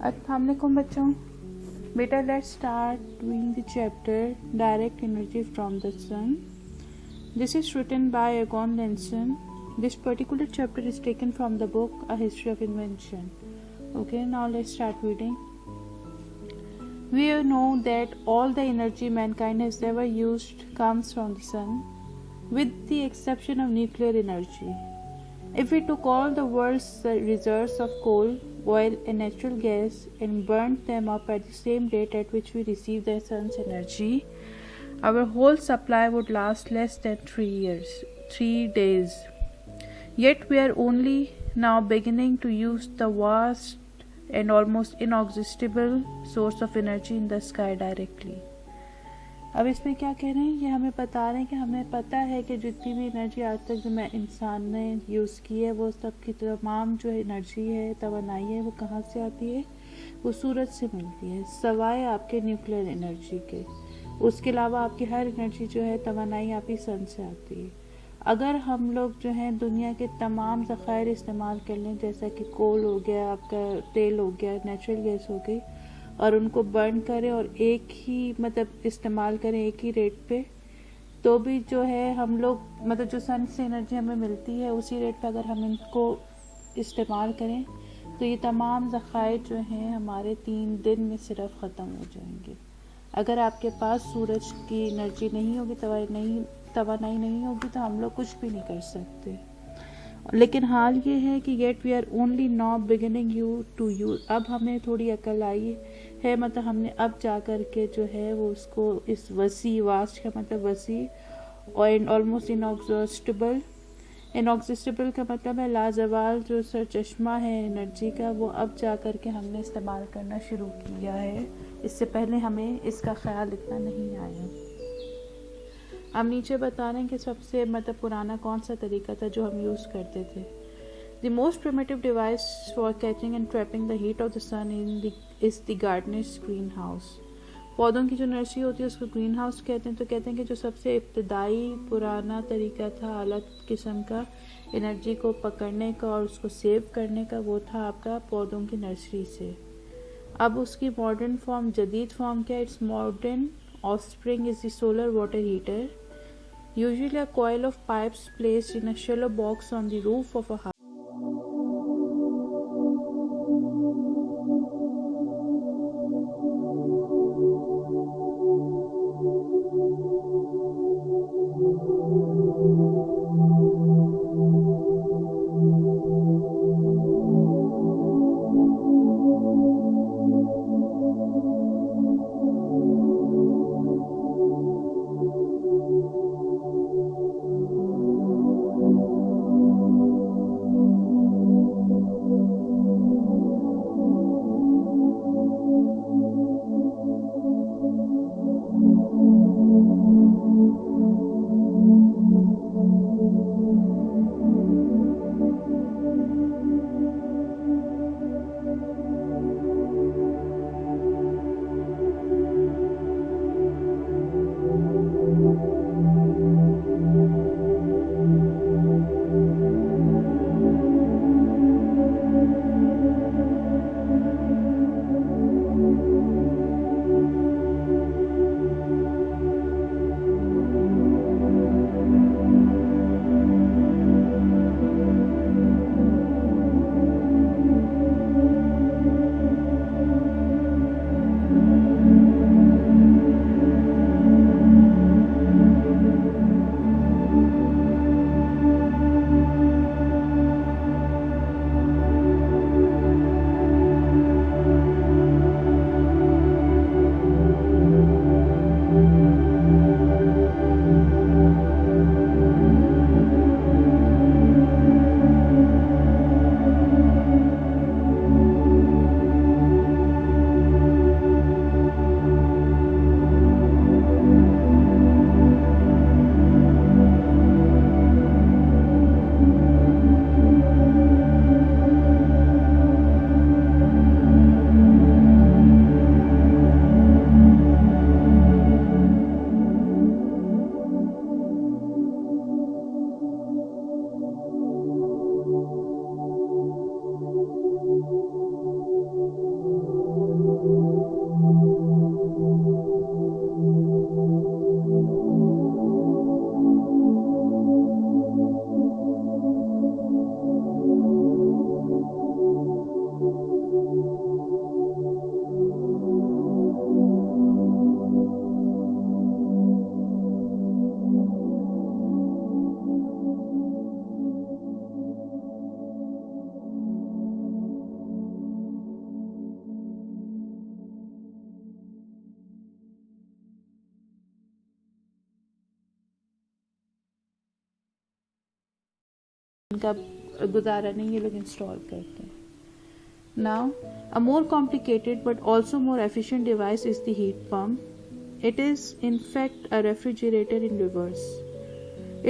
अस्सलाम वालेकुम बच्चों। बेटा let's start doing the chapter direct energy from the sun. This is written by Egon Lenson. This particular chapter is taken from the book A History of Invention. Okay, now let's start reading. We know that all the energy mankind has ever used comes from the sun, with the exception of nuclear energy. If we took all the world's reserves of coal, oil and natural gas and burnt them up at the same rate at which we receive the sun's energy, our whole supply would last less than 3 days. Yet we are only now beginning to use the vast and almost inexhaustible source of energy in the sky directly. अब इसमें क्या कह रहे हैं, ये हमें बता रहे हैं कि हमें पता है कि जितनी भी एनर्जी आज तक जो इंसान ने यूज़ की है वो सब की तमाम जो एनर्जी है, तवानाई है, वो कहाँ से आती है? वो सूरज से मिलती है, सवाए आपके न्यूक्लियर एनर्जी के। उसके अलावा आपकी हर एनर्जी जो है, तवानाई आपकी सन से आती है। अगर हम लोग जो है दुनिया के तमाम ज़खायर इस्तेमाल कर लें, जैसा कि कोल हो गया, आपका तेल हो गया, नेचुरल गैस हो गई, और उनको बर्न करें और एक ही इस्तेमाल करें एक ही रेट पे, तो भी जो है हम लोग जो सन से एनर्जी हमें मिलती है उसी रेट पे अगर हम इनको इस्तेमाल करें तो ये तमाम ज़खायर जो हैं हमारे 3 दिन में सिर्फ ख़त्म हो जाएंगे। अगर आपके पास सूरज की एनर्जी नहीं होगी, तवानाई नहीं होगी, तो हम लोग कुछ भी नहीं कर सकते। लेकिन हाल ये है कि yet we are only now beginning to use, अब हमें थोड़ी अकल आई है, हमने अब जा कर के जो है वो उसको इस वसी, वास्ट का वसी और ऑलमोस्ट इनऑक्सिस्टेबल का है लाजवाल, जो सर चश्मा है एनर्जी का, वो अब जा कर के हमने इस्तेमाल करना शुरू किया है। इससे पहले हमें इसका ख्याल इतना नहीं आया। अब नीचे बता रहे हैं कि सबसे पुराना कौन सा तरीका था जो हम यूज़ करते थे। The most primitive device for catching and trapping the heat of the sun is the gardener's greenhouse. पौधों की जो नर्सरी होती है उसको ग्रीन हाउस कहते हैं। तो कहते हैं कि जो सबसे इब्तदाई पुराना तरीका था आला किस्म का एनर्जी को पकड़ने का और उसको सेव करने का, वो था आपका पौधों की नर्सरी से। अब उसकी मॉडर्न फॉर्म, जदीद फॉर्म क्या है? It's modern offspring is the solar water heater, usually a coil of pipes placed in a shallow box on the roof of a house. इनका गुजारा नहीं, ये लोग इंस्टॉल करते हैं. Now, a more complicated but also more efficient device is the heat pump. It is in fact a refrigerator in reverse.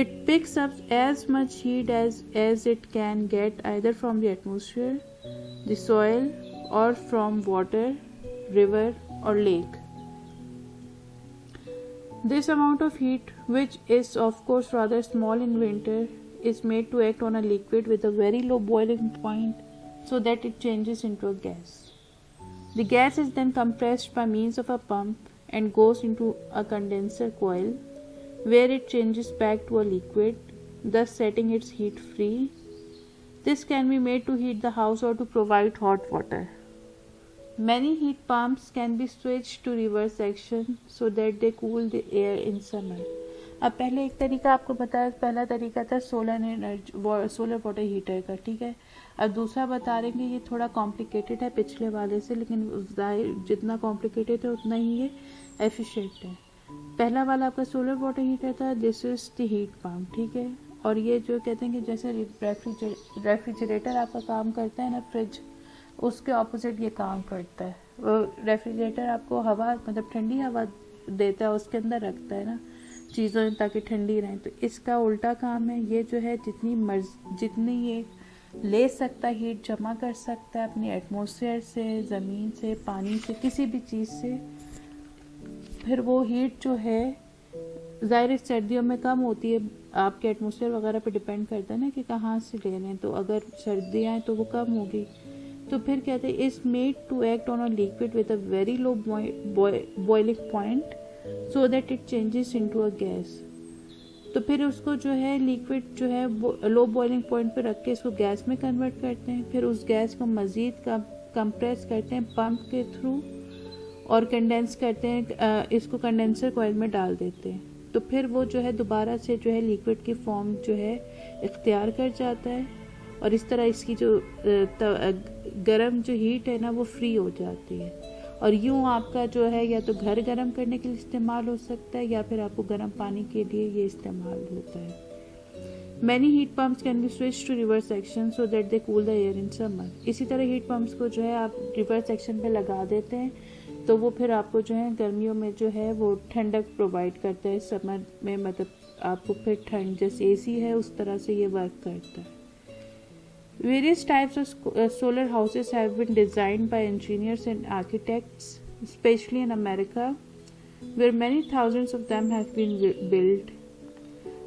It picks up as much heat as it can get either from the atmosphere, the soil, or from water, river, or lake. This amount of heat, which is of course rather small in winter, is made to act on a liquid with a very low boiling point so that it changes into a gas. The gas is then compressed by means of a pump and goes into a condenser coil where it changes back to a liquid, thus setting its heat free. This can be made to heat the house or to provide hot water. Many heat pumps can be switched to reverse action so that they cool the air in summer. अब पहले एक तरीका आपको बताया, पहला तरीका था solar water heater का, ठीक है. अब दूसरा बता रहे हैं, ये थोड़ा कॉम्प्लिकेटेड है पिछले वाले से, लेकिन जितना कॉम्प्लिकेटेड है उतना ही ये एफिशिएंट है. पहला वाला आपका सोलर वाटर हीटर था, this is the heat pump, ठीक है. और ये जो कहते हैं कि जैसे रेफ्रिजरेटर आपका काम करता है ना, फ्रिज, उसके ऑपोजिट ये काम करता है. वो रेफ्रिजरेटर आपको हवा, मतलब ठंडी हवा देता है, उसके अंदर रखता है ना चीज़ों ताकि ठंडी रहें. तो इसका उल्टा काम है. ये जो है जितनी ये ले सकता है हीट जमा कर सकता है अपनी एटमॉस्फेयर से, ज़मीन से, पानी से, किसी भी चीज़ से. फिर वो हीट जो है ज़ाहिर सर्दियों में कम होती है, आपके एटमॉस्फेयर वगैरह पे डिपेंड करता है ना कि कहाँ से ले रहे हैं. तो अगर सर्दियाँ हैं तो वो कम होगी. तो फिर कहते हैं is made to act on a liquid with a very low boiling point so that it changes into a gas. तो फिर उसको जो है लिक्विड जो है लो बॉइलिंग पॉइंट पे रख के इसको गैस में कन्वर्ट करते हैं. फिर उस गैस को मज़ीद कंप्रेस करते हैं पंप के थ्रू और कंडेंस करते हैं, इसको कंडेंसर कॉइल में डाल देते हैं. तो फिर वो जो है दोबारा से जो है लिक्विड की फॉर्म जो है इख्तियार कर जाता है और इस तरह इसकी जो गर्म जो हीट है ना वो फ्री हो जाती है. और यूँ आपका जो है या तो घर गर्म करने के लिए इस्तेमाल हो सकता है या फिर आपको गर्म पानी के लिए ये इस्तेमाल होता है. Many heat pumps can be switch to reverse action so that they cool the air in summer. इसी तरह हीट पम्प्स को जो है आप रिवर्स एक्शन पे लगा देते हैं तो वो फिर आपको जो है गर्मियों में जो है वो ठंडक प्रोवाइड करता है. समर में मतलब आपको फिर ठंड, जैसे AC है उस तरह से ये वर्क करता है. Various types of solar houses have been designed by engineers and architects, especially in America, where many thousands of them have been built.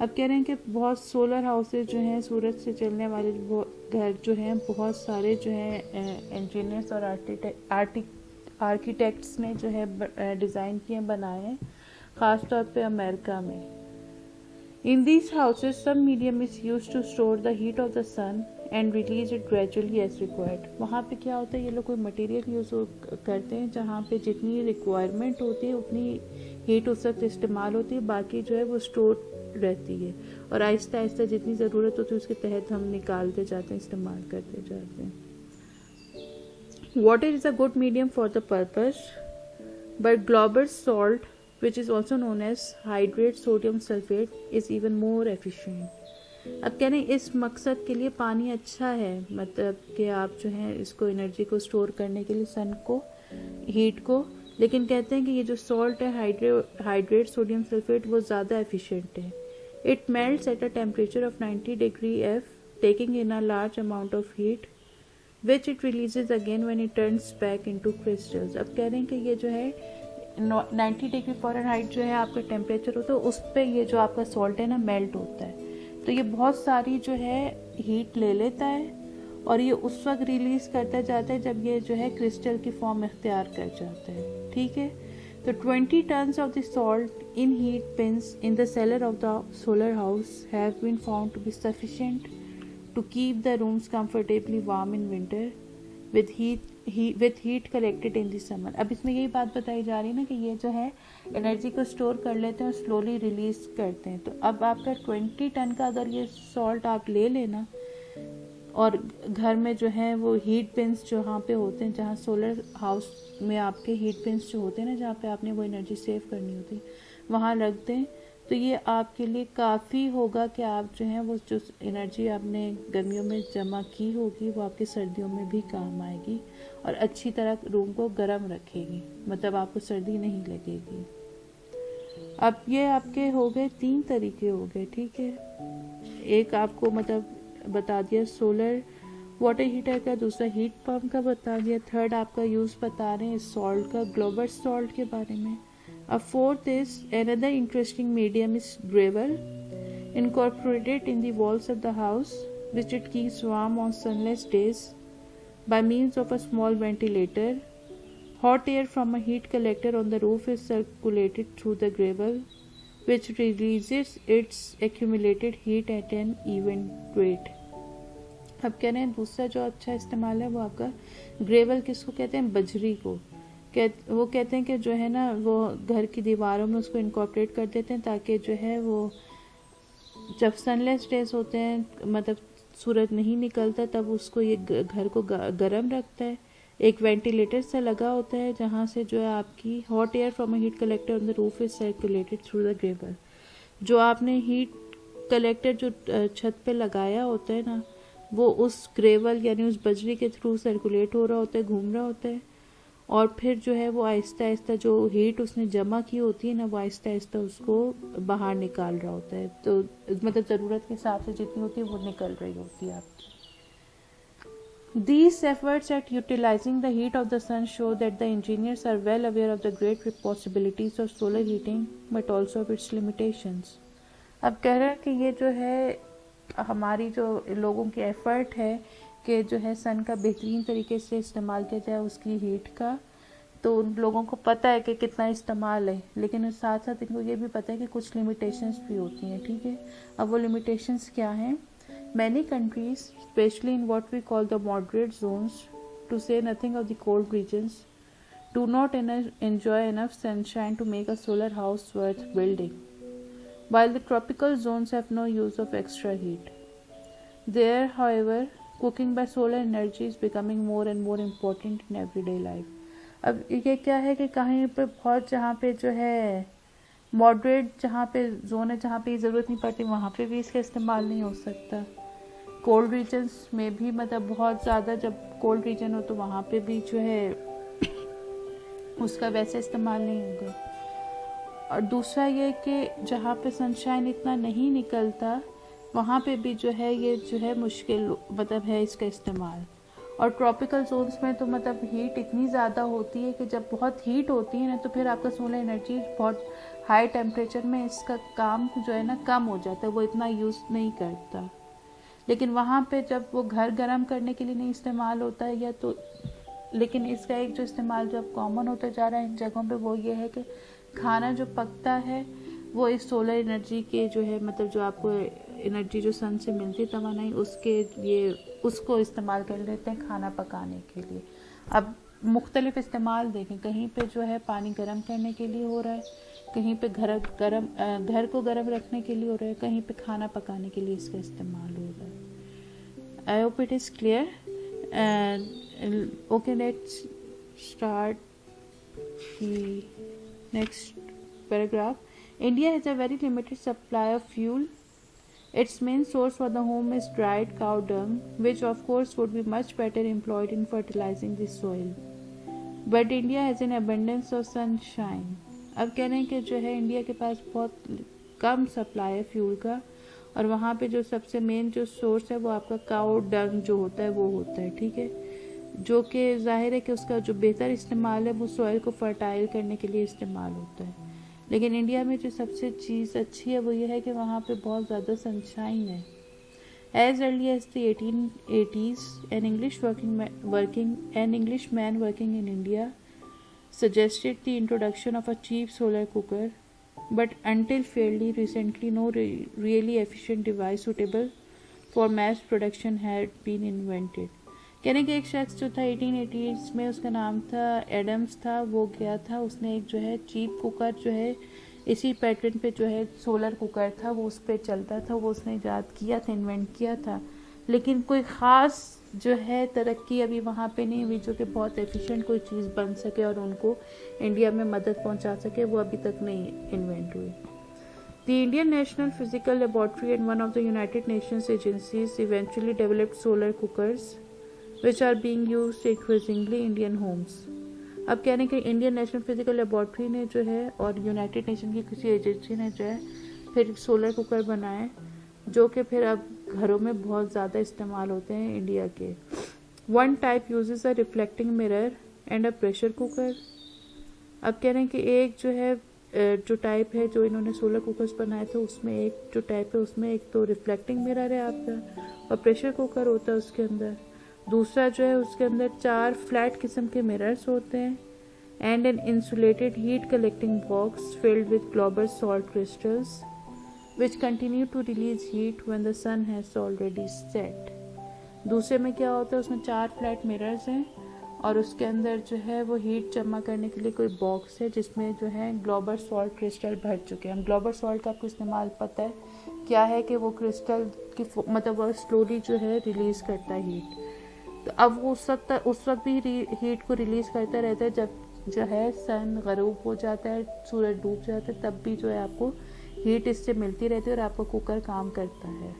अब कह रहे हैं कि बहुत सोलर हाउसेज जो हैं, सूरज से चलने वाले घर जो हैं, बहुत सारे जो हैं इंजीनियर्स और आर्किटेक्ट्स ने जो है डिज़ाइन किए, बनाए हैं, ख़ास तौर पे अमेरिका में. In these houses, some medium is used to store the heat of the sun and release it gradually as required. वहाँ पे क्या होता है, ये लोग कोई मटेरियल यूज़ करते हैं जहाँ पे जितनी रिक्वायरमेंट होती है उतनी हीट उस वक्त इस्तेमाल होती है, बाकी जो है वो स्टोर रहती है और आहिस्ता आहिस्ता जितनी ज़रूरत होती है उसके तहत हम निकालते जाते हैं, इस्तेमाल करते जाते हैं. Water is a good medium for the purpose, but Glauber's salt, which is also known as hydrate sodium sulfate, is even more efficient. अब कह रहे हैं इस मकसद के लिए पानी अच्छा है, मतलब कि आप जो है इसको एनर्जी को स्टोर करने के लिए, सन को, हीट को, लेकिन कहते हैं कि ये जो सॉल्ट है हाइड्रेट सोडियम सल्फेट वो ज़्यादा एफिशिएंट है. It melts at a temperature of 90 degree F, taking in a large amount of heat which it releases again when it turns back into crystals. अब कह रहे हैं कि ये जो है 90 डिग्री फ़ारेनहाइट जो है आपका टेम्परेचर होता है, उस पर ये जो आपका सॉल्ट है ना मेल्ट होता है. तो ये बहुत सारी जो है हीट ले लेता है और ये उस वक्त रिलीज़ करता जाता है जब ये जो है क्रिस्टल की फॉर्म इख्तियार कर जाता है. ठीक है. तो 20 tons of the salt in heat pins in the cellar of the solar house have been found to be sufficient to keep the rooms comfortably warm in winter with heat collected in the summer. अब इसमें यही बात बताई जा रही है ना कि ये जो है एनर्जी को स्टोर कर लेते हैं और स्लोली रिलीज करते हैं. तो अब आपका 20 टन का अगर ये सॉल्ट आप ले लेना और घर में जो है वो हीट पिन्स जहाँ पे होते हैं, जहाँ सोलर हाउस में आपके हीट पिन्स जो होते हैं ना, जहाँ पे आपने वो एनर्जी सेव करनी होती है, वहाँ रख दें तो ये आपके लिए काफ़ी होगा कि आप जो है वो जो एनर्जी आपने गर्मियों में जमा की होगी वो आपके सर्दियों में भी काम आएगी और अच्छी तरह रूम को गर्म रखेगी, मतलब आपको सर्दी नहीं लगेगी। अब ये आपके हो गए 3 तरीके हो गए, ठीक है। एक आपको मतलब बता दिया सोलर वाटर हीटर का, दूसरा हीट पंप का बता दिया, थर्ड आपका यूज़ बता रहे हैं सॉल्ट का, ग्लोबल सॉल्ट के बारे में। A fourth is another interesting medium is gravel, incorporated in the walls of the house, which it keeps warm on sunless days by means of a small ventilator. Hot air from a heat collector on the roof is circulated through the gravel, which releases its accumulated heat at an even rate. अब कह रहे हैं दूसरा जो अच्छा इस्तेमाल है वो आपका ग्रेवल, किसको कहते हैं, बजरी को। वो कहते हैं कि जो है ना वो घर की दीवारों में उसको इनकॉर्पोरेट कर देते हैं ताकि जो है वो जब सनलेस डेज होते हैं, मतलब सूरज नहीं निकलता, तब उसको ये घर को गर्म रखता है। एक वेंटिलेटर सा लगा होता है जहाँ से जो है आपकी hot air from a heat collector on the roof is circulated through the gravel. जो आपने हीट कलेक्टर जो छत पे लगाया होता है ना, वो उस ग्रेवल यानी उस बजरी के थ्रू सर्कुलेट हो रहा होता है, घूम रहा होता है, और फिर जो है वो आहिस्ता आहिस्ता जो हीट उसने जमा की होती है ना, वो आहिस्ता आहिस्ता उसको बाहर निकाल रहा होता है। तो मतलब ज़रूरत के हिसाब से जितनी होती है वो निकल रही होती है आपकी। These efforts at utilizing the heat of the sun show that the engineers are well aware of the great possibilities of solar heating, but also of its limitations. अब कह रहे हैं कि ये जो है हमारी जो लोगों की एफर्ट है कि जो है सन का बेहतरीन तरीके से इस्तेमाल किया जाए उसकी हीट का, तो उन लोगों को पता है कि कितना इस्तेमाल है, लेकिन साथ साथ इनको ये भी पता है कि कुछ लिमिटेशंस भी होती हैं, ठीक है। अब वो लिमिटेशंस क्या हैं? Many countries specially in what we call the moderate zones, to say nothing of the cold regions, do not enjoy enough sunshine to make a solar house worth building, while the tropical zones have no use of extra heat. There, however, cooking by solar energy is becoming more and more important in everyday life. अब ये क्या है कि कहीं पे बहुत जहाँ पे जो है मॉडरेट जहाँ पे जोन है, जहाँ पे ज़रूरत नहीं पड़ती, वहाँ पे भी इसका इस्तेमाल नहीं हो सकता। कोल्ड रीजन्स में भी मतलब बहुत ज़्यादा जब कोल्ड रीजन हो तो वहाँ पे भी जो है उसका वैसे इस्तेमाल नहीं होगा। और दूसरा ये कि जहाँ पे सनशाइन इतना नहीं निकलता वहाँ पे भी जो है ये जो है मुश्किल मतलब है इसका इस्तेमाल। और ट्रॉपिकल जोन्स में तो मतलब हीट इतनी ज़्यादा होती है कि जब बहुत हीट होती है ना तो फिर आपका सोलर एनर्जी बहुत हाई टेम्परेचर में इसका काम जो है ना कम हो जाता है, वो इतना यूज़ नहीं करता। लेकिन वहाँ पे जब वो घर गर्म करने के लिए नहीं इस्तेमाल होता है या तो, लेकिन इसका एक जो इस्तेमाल जो अब कॉमन होता जा रहा है इन जगहों पे वो ये है कि खाना जो पकता है वो इस सोलर एनर्जी के जो है मतलब जो आपको एनर्जी जो सन से मिलती है तवानाई उसके ये उसको इस्तेमाल कर लेते हैं खाना पकाने के लिए। अब मुख्तलिफ इस्तेमाल देखें, कहीं पे जो है पानी गर्म करने के लिए हो रहा है, कहीं पे घर को गर्म रखने के लिए हो रहा है, कहीं पे खाना पकाने के लिए इसका इस्तेमाल हो रहा है। I hope it is clear. Okay, let's start the next paragraph. India has a very limited supply of fuel. Its main source for the home is dried cow dung, which of course would be much better employed in fertilizing the soil. But India has an abundance of sunshine. अब कह रहे हैं कि जो है India के पास बहुत कम supply है फ्यूल का, और वहाँ पे जो सबसे मेन जो सोर्स है वो आपका काउ डंग जो होता है वो होता है, ठीक है, जो कि जाहिर है कि उसका जो बेहतर इस्तेमाल है वो सॉइल को फर्टाइल करने के लिए इस्तेमाल होता है। लेकिन इंडिया में जो सबसे चीज़ अच्छी है वो ये है कि वहाँ पे बहुत ज़्यादा सनशाइन है। As early as the 1880s, an Englishman working in India suggested the introduction of a cheap solar cooker, but until fairly recently no really efficient device suitable for mass production had been invented. कहने के एक शख्स जो था 1880s में, उसका नाम था एडम्स था, वो गया था, उसने एक जो है चीप कुकर जो है इसी पैटर्न पे जो है सोलर कुकर था वो उस पर चलता था, वो उसने ईजाद किया था, इन्वेंट किया था, लेकिन कोई ख़ास जो है तरक्की अभी वहाँ पे नहीं हुई जो कि बहुत एफिशिएंट कोई चीज़ बन सके और उनको इंडिया में मदद पहुँचा सके, वो अभी तक नहीं इन्वेंट हुई। The Indian National Physical Laboratory and one of the United Nations agencies eventually developed solar cookers, which are being used increasingly in Indian homes. अब कह रहे हैं कि इंडियन नेशनल फिजिकल लेबॉर्ट्री ने जो है और यूनाइटेड नेशन की किसी एजेंसी ने जो है फिर सोलर कुकर बनाए, जो कि फिर अब घरों में बहुत ज़्यादा इस्तेमाल होते हैं इंडिया के. One type uses a reflecting mirror and a pressure cooker. अब कह रहे हैं कि एक जो है जो टाइप है जो इन्होंने सोलर कुकर्स बनाए थे उसमें एक जो टाइप है उसमें एक तो रिफ्लेक्टिंग मिरर है आपका और प्रेशर कुकर होता है उसके अंदर. दूसरा जो है उसके अंदर 4 फ्लैट किस्म के मिरर्स होते हैं and an insulated heat collecting box filled with global salt crystals which continue to release heat when the sun has already set. दूसरे में क्या होता है, उसमें 4 फ्लैट मिरर्स हैं और उसके अंदर जो है वो हीट जमा करने के लिए कोई बॉक्स है जिसमें जो है ग्लोबल सॉल्ट क्रिस्टल भर चुके हैं. ग्लोबल सॉल्ट का आपको इस्तेमाल पता है क्या है कि वो क्रिस्टल की मतलब वो स्लोली जो है रिलीज़ करता है हीट. तो अब वो उस वक्त भी हीट को रिलीज़ करता रहता है जब जो है सन गरूब हो जाता है, सूरज डूब जाता है, तब भी जो है आपको हीट इससे मिलती रहती है और आपका कुकर काम करता है.